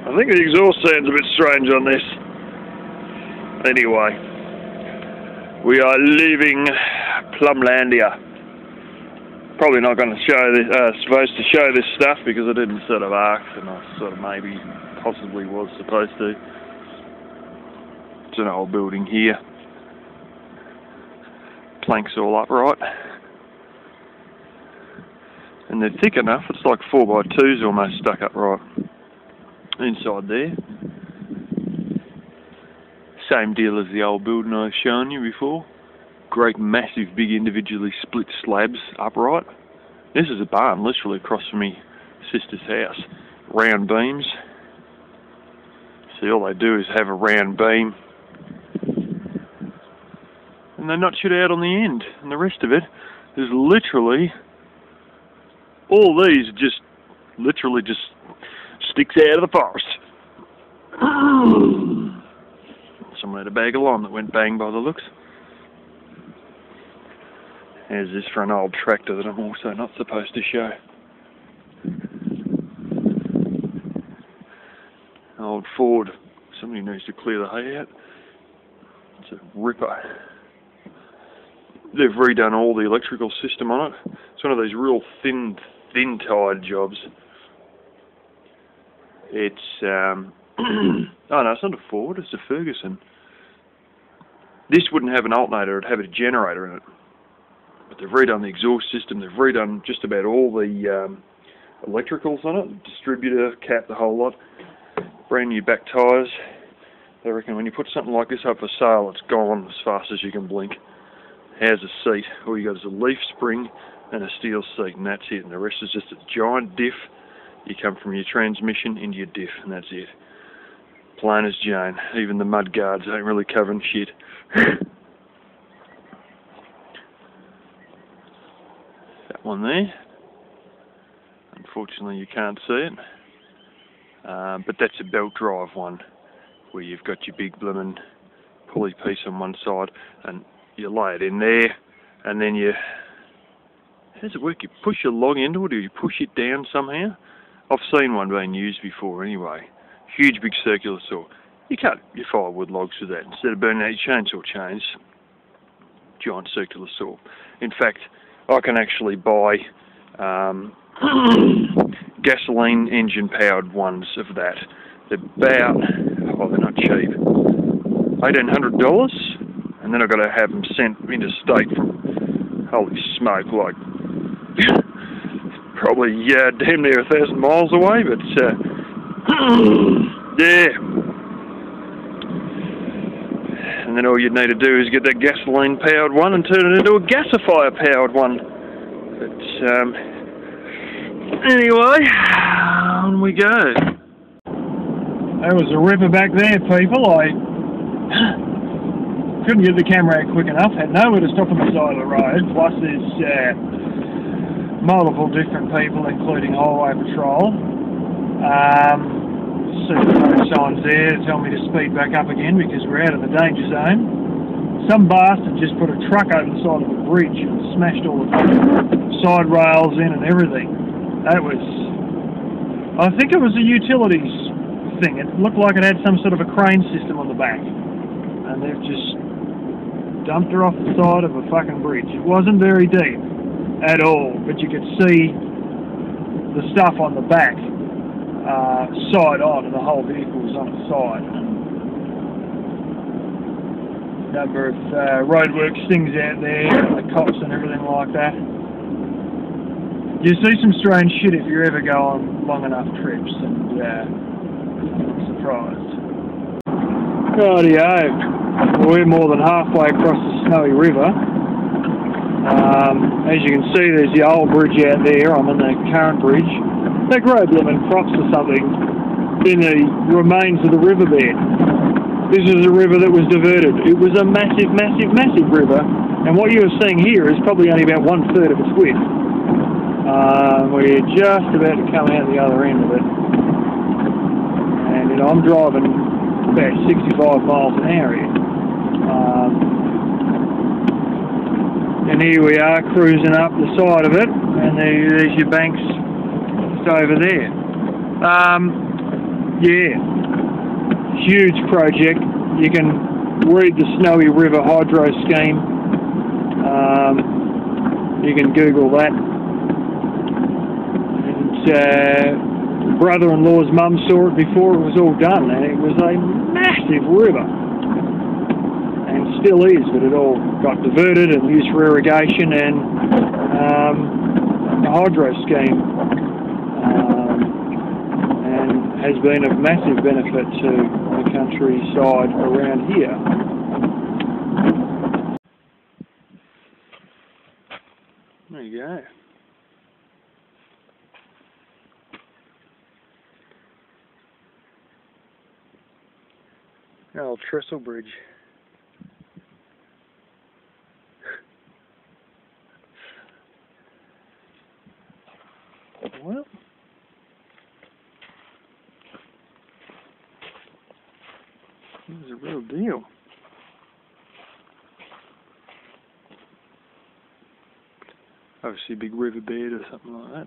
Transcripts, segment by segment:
I think the exhaust sounds a bit strange on this. Anyway, we are leaving Plumlandia. Probably not going to show this, supposed to show this stuff because I didn't sort of ask, and I sort of maybe possibly was supposed to. It's an old building here. Planks all upright. And they're thick enough, it's like 4x2s almost stuck upright. Inside there. Same deal as the old building I was showing you before. Great massive big individually split slabs upright. This is a barn literally across from my sister's house. Round beams. See, all they do is have a round beam and they notch it out on the end, and the rest of it is literally, all these just literally just sticks out of the forest. Someone had a bag of lime that went bang by the looks. Here's this for an old tractor that I'm also not supposed to show. Old Ford. Somebody needs to clear the hay out. It's a ripper. They've redone all the electrical system on it. It's one of those real thin-tied jobs. It's, oh no, it's not a Ford, it's a Ferguson. This wouldn't have an alternator, it'd have a generator in it. But they've redone the exhaust system, they've redone just about all the electricals on it, distributor, cap, the whole lot. Brand new back tyres. They reckon when you put something like this up for sale, it's gone as fast as you can blink. Has a seat. All you got is a leaf spring and a steel seat, and that's it. And the rest is just a giant diff. You come from your transmission into your diff, and that's it. Plain as Jane. Even the mud guards ain't really covering shit. That one there. Unfortunately, you can't see it. But that's a belt drive one, where you've got your big bloomin' pulley piece on one side, and you lay it in there, and then you... How does it work? You push your log into it, or you push it down somehow? I've seen one being used before anyway. Huge big circular saw. You cut your firewood logs with that. Instead of burning out your chainsaw chains, giant circular saw. In fact, I can actually buy gasoline engine powered ones of that. They're about, oh, they're not cheap, $1,800, and then I've got to have them sent interstate from, holy smoke, like probably damn near 1,000 miles away, but yeah. And then all you'd need to do is get that gasoline powered one and turn it into a gasifier powered one. But anyway, on we go. There was a river back there, people. I couldn't get the camera out quick enough, had nowhere to stop on the side of the road, plus there's multiple different people, including highway patrol. See the road signs there tell me to speed back up again because we're out of the danger zone. Some bastard just put a truck over the side of a bridge and smashed all the side rails in and everything. That was, I think it was a utilities thing. It looked like it had some sort of a crane system on the back. And they've just dumped her off the side of a fucking bridge. It wasn't very deep at all, but you could see the stuff on the back side on, and the whole vehicle was on its side. Number of roadworks things out there, the cops and everything like that. You see some strange shit if you ever go on long enough trips, and I'm surprised. Rightio, we're more than halfway across the snowy river. As you can see, there's the old bridge out there. I'm on the current bridge. They grow blooming crops or something in the remains of the riverbed. This is a river that was diverted. It was a massive, massive, massive river, and what you're seeing here is probably only about 1/3 of its width. We're just about to come out the other end of it, and you know, I'm driving about 65 miles an hour here. And here we are cruising up the side of it, and there's your banks just over there. Yeah, huge project. You can read the Snowy River hydro scheme. You can Google that. And brother-in-law's mum saw it before it was all done, and it was a massive river, and still is, but it all got diverted and used for irrigation and the hydro scheme, and has been of massive benefit to the countryside around here. There you go. The old trestle bridge. Well, this is a real deal. Obviously a big riverbed or something like that.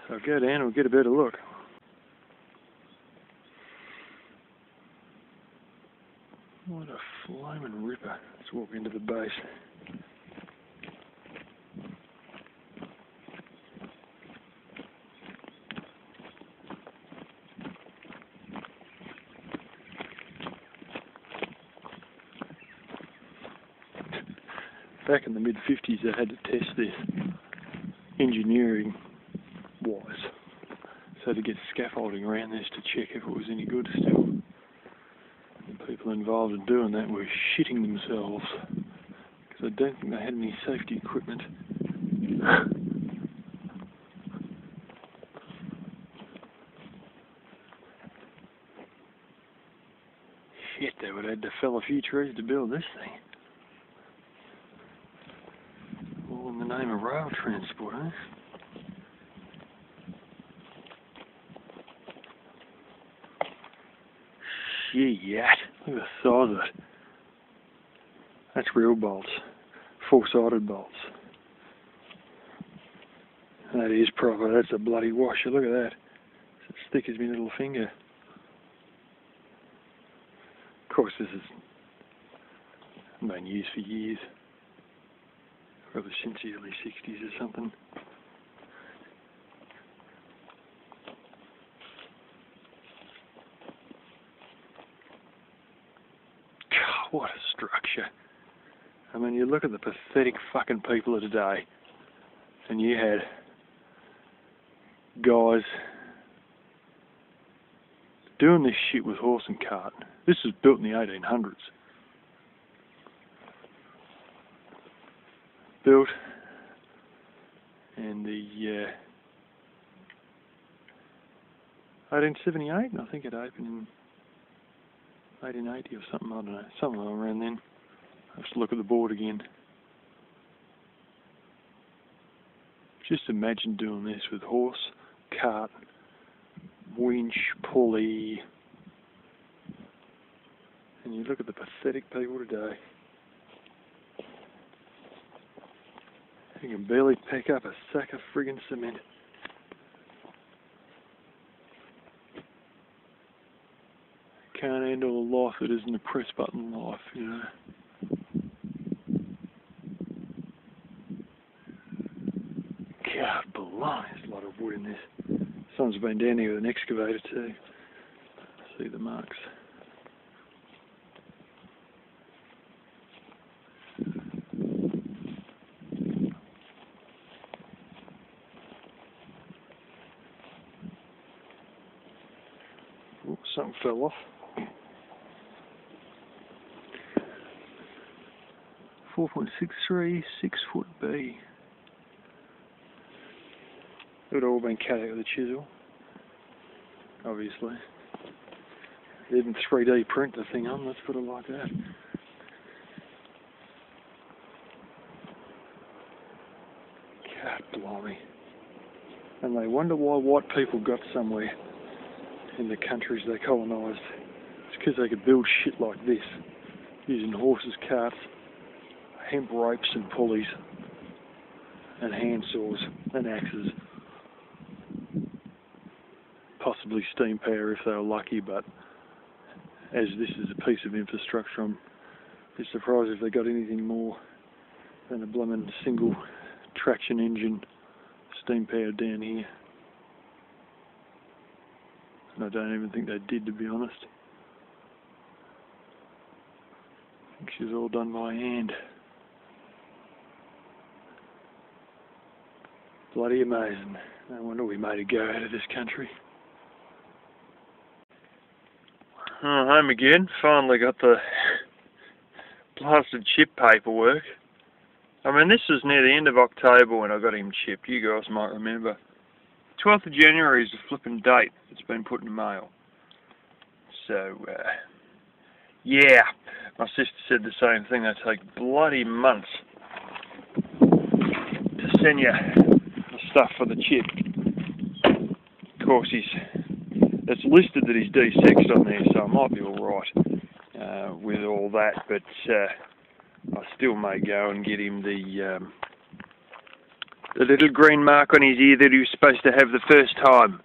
So I'll go down and we'll get a better look. What a flaming ripper. Let's walk into the base. Back in the mid-50s they had to test this engineering-wise. So to get scaffolding around this to check if it was any good still. The people involved in doing that were shitting themselves because I don't think they had any safety equipment. Shit, they would have had to fell a few trees to build this thing. All in the name of rail transport, eh? Shit, look at the size of it. That's real bolts. Four-sided bolts. That is proper, that's a bloody washer, look at that. It's as thick as my little finger. Of course this has been used for years. Probably since the early 60s or something. God, what a structure. I mean, you look at the pathetic fucking people of today, and you had guys doing this shit with horse and cart. This was built in the 1800s. Built in the 1878, and I think it opened in 1880 or something, I don't know, something around then. I'll have to look at the board again. Just imagine doing this with horse, cart, winch, pulley, and you look at the pathetic people today. You can barely pick up a sack of friggin' cement. Can't handle a life that isn't a press button life, you know. God, blimey, there's a lot of wood in this. Someone's been down here with an excavator too. See the marks. Oh, something fell off. 4.63, 6 foot B. It would have all been cut out with a chisel, obviously. They didn't 3D print the thing on, let's put it like that. God blimey. And they wonder why white people got somewhere in the countries they colonised. It's because they could build shit like this, using horses, carts, hemp ropes and pulleys, and hand saws and axes. possibly steam power if they were lucky, but as this is a piece of infrastructure, I'm a bit surprised if they got anything more than a blooming single traction engine steam power down here. And I don't even think they did, to be honest. I think she's all done by hand. Bloody amazing. No wonder we made a go out of this country. Home again. Finally got the blasted chip paperwork. I mean, this was near the end of October when I got him chipped. You guys might remember. 12th of January is the flipping date that's been put in the mail. So, yeah. My sister said the same thing. They take bloody months to send you the stuff for the chip. Of course, it's listed that he's desexed on there, so I might be alright with all that, but I still may go and get him the little green mark on his ear that he was supposed to have the first time.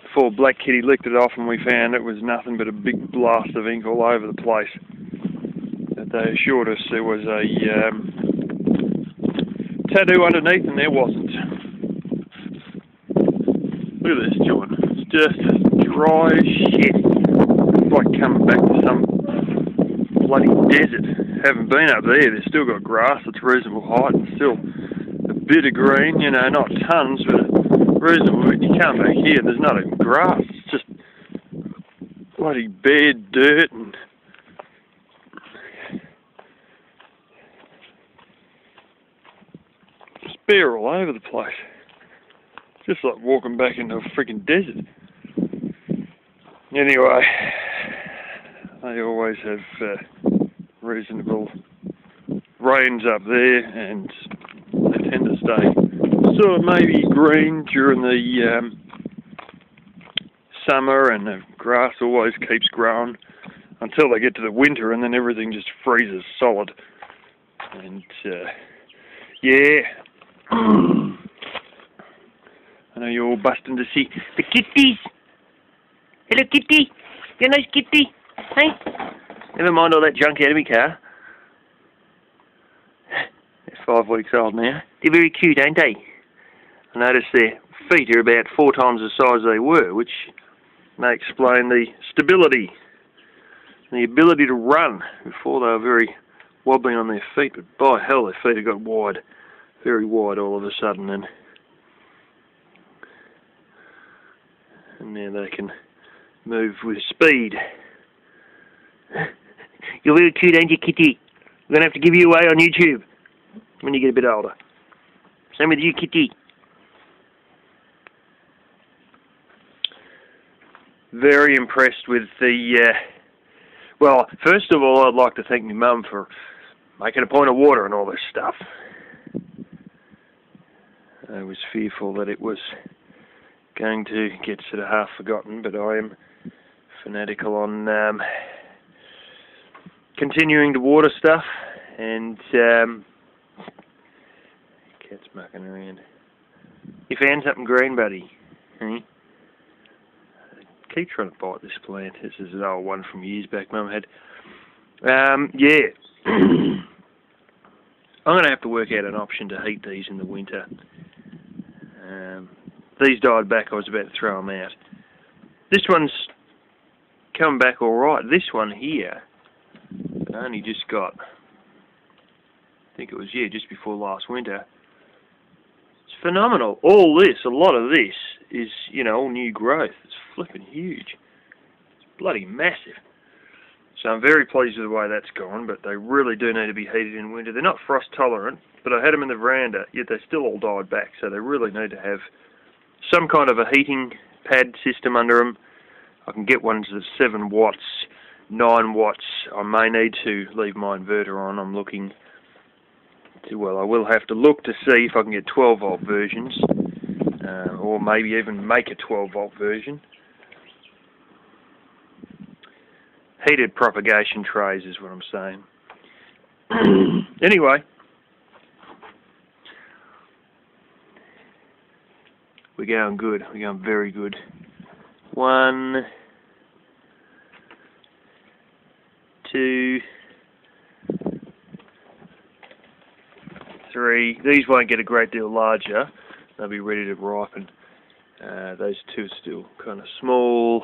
Before Black Kitty licked it off and we found it was nothing but a big blast of ink all over the place. But they assured us there was a tattoo underneath, and there wasn't. Look at this joint. It's just as dry as shit. It's like coming back to some bloody desert. Haven't been up there. They've still got grass that's reasonable height and still a bit of green, you know, not tons, but reasonable. When you come back here, there's not even grass. It's just bloody bare dirt and just bare all over the place. Just like walking back into a freaking desert. Anyway, they always have reasonable rains up there, and they tend to stay sort of maybe green during the summer, and the grass always keeps growing until they get to the winter, and then everything just freezes solid. And yeah. I know you're all busting to see the kitties. Hello, kitty. You're a nice kitty. Hey? Never mind all that junk out of my car. They're 5 weeks old now. They're very cute, ain't they? I noticed their feet are about 4 times the size they were, which may explain the stability and the ability to run. Before they were very wobbly on their feet, but by hell their feet have got wide. Very wide all of a sudden, and now they can move with speed. You're very cute, ain't you, kitty? We're going to have to give you away on YouTube when you get a bit older. Same with you, kitty. Very impressed with the... well, first of all, I'd like to thank my mum for making a point of water and all this stuff. I was fearful that it was going to get sort of half forgotten, but I am fanatical on continuing to water stuff, and cat's mucking around. You found something green, buddy? Eh? I keep trying to bite this plant. This is an old one from years back Mum had. Yeah. I'm going to have to work out an option to heat these in the winter. These died back, I was about to throw them out. This one's come back alright. This one here, I only just got, I think it was, yeah, just before last winter. It's phenomenal. All this, a lot of this, is, you know, all new growth. It's flipping huge. It's bloody massive. So I'm very pleased with the way that's gone, but they really do need to be heated in winter. They're not frost tolerant, but I had them in the veranda, yet they still all died back, so they really need to have some kind of a heating pad system under them. I can get ones that's 7 watts, 9 watts. I may need to leave my inverter on. I'm looking to, well, I will have to look to see if I can get 12 volt versions, or maybe even make a 12 volt version. Heated propagation trays is what I'm saying. Anyway, we're going good. We're going very good. 1, 2, 3. These won't get a great deal larger. They'll be ready to ripen. Those two are still kind of small.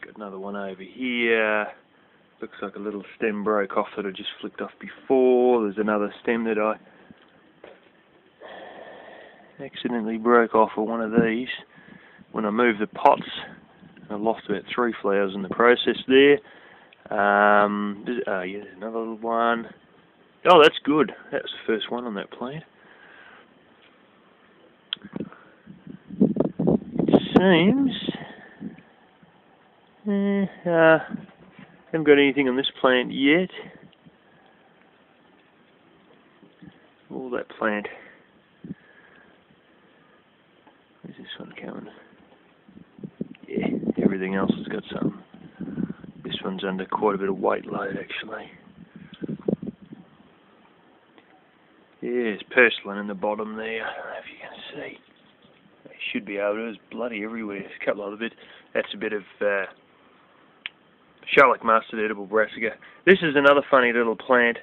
Got another one over here. Looks like a little stem broke off that I just flicked off before. There's another stem that I accidentally broke off of one of these when I moved the pots. I lost about 3 flowers in the process there. Yeah, another little one. Oh, that's good. That was the first one on that plant. It seems haven't got anything on this plant yet. All that plant. Where's this one coming? Yeah, everything else has got some. This one's under quite a bit of weight load actually. Yeah, there's purslane in the bottom there. I don't know if you can see. They should be able to. There's bloody everywhere. There's a couple other bits. That's a bit of Charlotte mustard edible brassica. This is another funny little plant.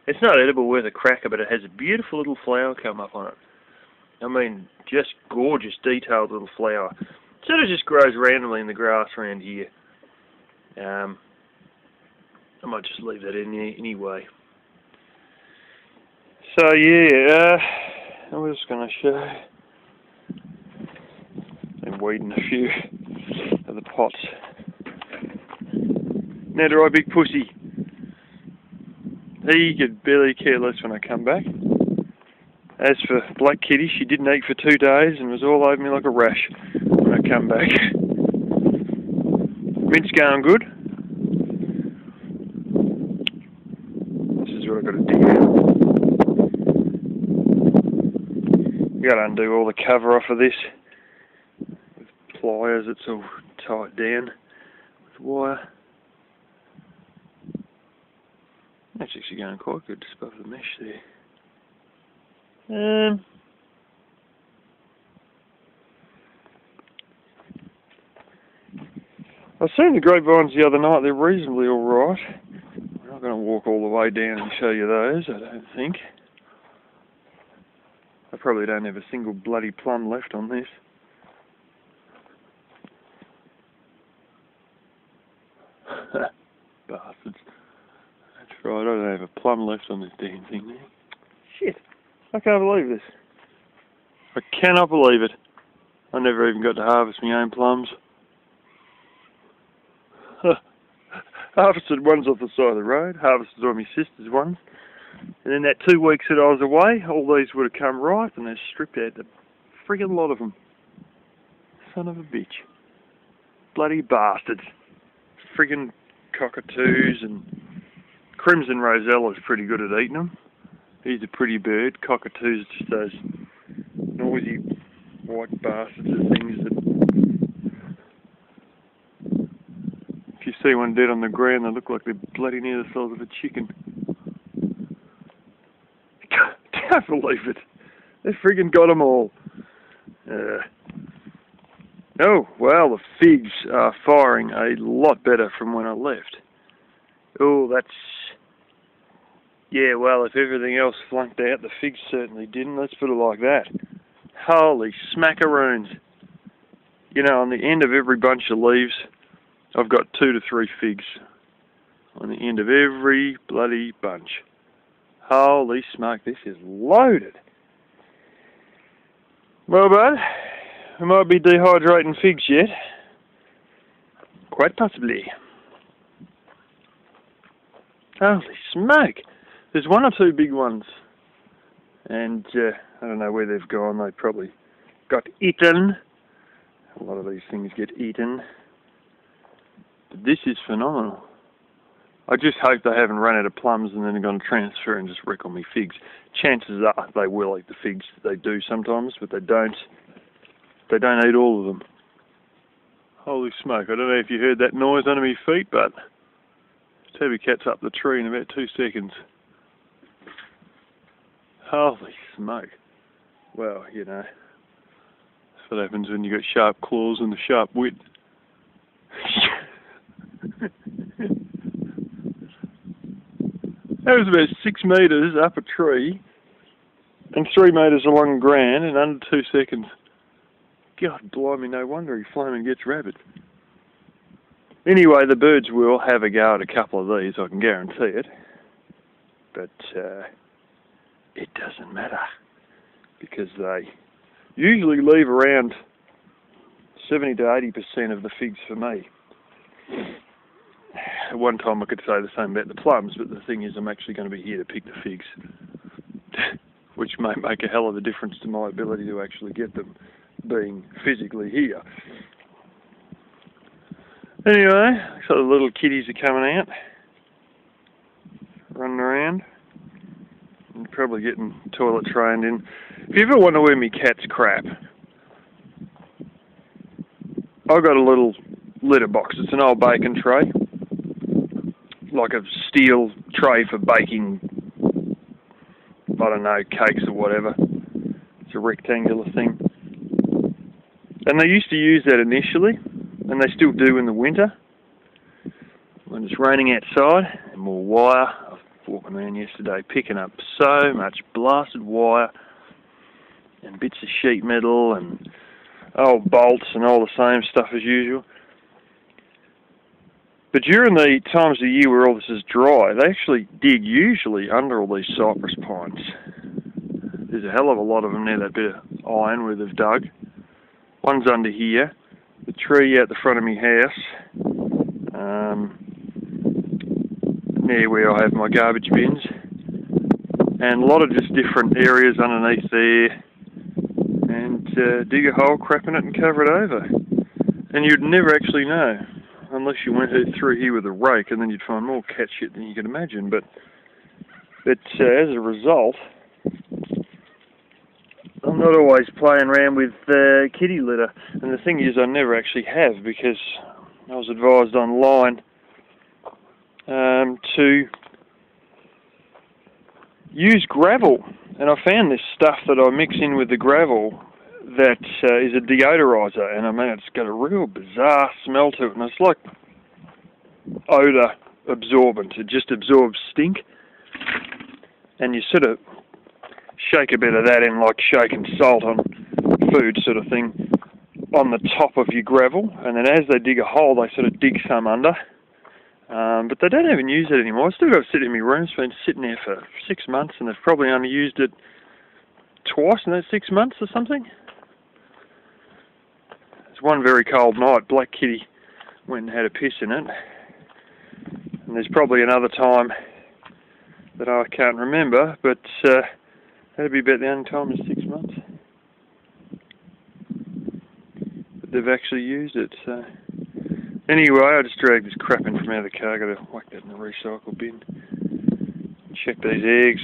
It's not edible worth a cracker, but it has a beautiful little flower come up on it. I mean, just gorgeous, detailed little flower. Sort of just grows randomly in the grass around here. I might just leave that in there anyway. So yeah, I'm just going to show. I'm weeding a few of the pots. Now do I, big pussy? He could barely care less when I come back. As for Black Kitty, she didn't eat for 2 days and was all over me like a rash when I come back. Mint's going good. This is what I've got to dig out. I've got to undo all the cover off of this. With pliers, it's all tight down with wire. That's actually going quite good just above the mesh there. I seen the grapevines the other night. They're reasonably alright. I'm not going to walk all the way down and show you those, I don't think. I probably don't have a single bloody plum left on this. Bastards. That's right, I don't have a plum left on this damn thing there. Shit, I can't believe this. I cannot believe it. I never even got to harvest my own plums. Harvested ones off the side of the road, harvested all my sister's ones. And in that 2 weeks that I was away, all these would have come ripe and they stripped out the friggin' lot of them. Son of a bitch. Bloody bastards. Friggin' cockatoos and Crimson Rosella's pretty good at eating them. He's a pretty bird. Cockatoos are just those noisy white bastards of things that... If you see one dead on the ground, they look like they're bloody near the size of a chicken. Can't believe it. They friggin' got them all. Oh, well, the figs are firing a lot better from when I left. Oh, that's... Yeah, well, if everything else flunked out, the figs certainly didn't. Let's put it like that. Holy smackaroons. You know, on the end of every bunch of leaves, I've got 2 to 3 figs. On the end of every bloody bunch. Holy smoke, this is loaded. Well, bud, we might be dehydrating figs yet. Quite possibly. Holy smoke. There's 1 or 2 big ones. And I don't know where they've gone. They probably got eaten. A lot of these things get eaten. But this is phenomenal. I just hope they haven't run out of plums and then they're going to transfer and just wreck all my figs. Chances are they will eat the figs. They do sometimes, but they don't. They don't eat all of them. Holy smoke. I don't know if you heard that noise under my feet, but Tabby Cat's up the tree in about 2 seconds. Holy smoke. Well, you know, that's what happens when you got sharp claws and a sharp wit. That was about 6 metres up a tree and 3 metres along the ground in under 2 seconds. God blimey, no wonder he flaming gets rabid. Anyway, the birds will have a go at a couple of these, I can guarantee it. But it doesn't matter, because they usually leave around 70 to 80% of the figs for me. At one time I could say the same about the plums, but the thing is I'm actually going to be here to pick the figs, which may make a hell of a difference to my ability to actually get them, being physically here. Anyway, so the little kitties are coming out, running around, and probably getting toilet trained in. If you ever wonder where me cat's crap, I've got a little litter box. It's an old bacon tray, like a steel tray for baking, I don't know, cakes or whatever. It's a rectangular thing. And they used to use that initially, and they still do in the winter, when it's raining outside, and more wire. I was walking around yesterday picking up so much blasted wire, and bits of sheet metal, and old bolts, and all the same stuff as usual. But during the times of the year where all this is dry, they actually dig usually under all these cypress pines. There's a hell of a lot of them near that bit of iron where they've dug. One's under here, the tree out the front of my house, near where I have my garbage bins, and a lot of just different areas underneath there, and dig a hole, crap in it and cover it over. And you'd never actually know, unless you went through here with a rake, and then you'd find more cat shit than you can imagine. But as a result, I'm not always playing around with kitty litter. And the thing is, I never actually have, because I was advised online to use gravel. And I found this stuff that I mix in with the gravel that is a deodorizer. And I mean, it's got a real bizarre smell to it. And it's like odour absorbent. It just absorbs stink. And you sort of shake a bit of that in, like shaking salt on food sort of thing, on the top of your gravel, and then as they dig a hole, they sort of dig some under. But they don't even use it anymore. I still got it sitting in my room. It's been sitting there for 6 months, and they've probably only used it twice in those 6 months or something. There's one very cold night, Black Kitty went and had a piss in it, and there's probably another time that I can't remember, but that'd be about the only time in 6 months that they've actually used it. So anyway, I just dragged this crap in from out of the car. Got to whack that in the recycle bin. Check these eggs.